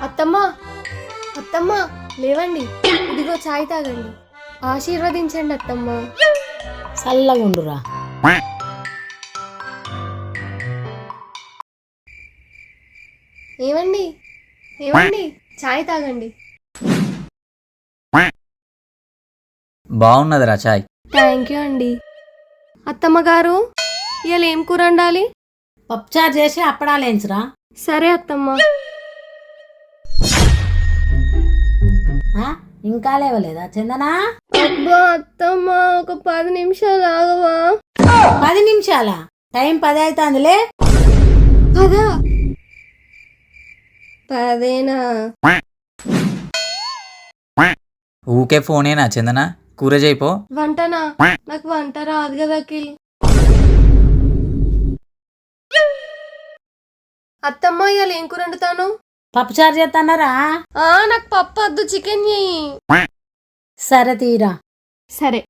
అత్తమ్మా అత్తమ్మా లేవండి, ఇదిగో చాయ్ తాగండి, ఆశీర్వదించండి అత్తమ్మా. చల్లగుండురా. ఏమండి ఏమండి చాయ్ తాగండి. బాగున్నదిరా చాయ్. థ్యాంక్ యూ అండి. అత్తమ్మ గారు, ఇవాళ ఏం కూర వండాలి? పప్పుచారు చేసి అప్పడాలేంచురా. సరే అత్తమ్మ. ఇంకా లేవలేదా చందనా? అబ్బా అత్తమ్మ, ఒక 10 నిమిషాలు ఆగవా? 10 నిమిషాలా? టైం 10 అవుతుందిలే. పదా? 10ఏనా? ఊకే ఫోనేనా చందన? కూర చేయిపో. వంటనా? నాకు వంట రాదు కదా అఖిల్. అత్తమ్మ, ఇవాళ ఏం కూర వండుతాను? పప్పుచారు చేస్తానరా? నాకు పప్పు వద్దు, చికెన్ చెయ్యి. సరే తీరా. సరే.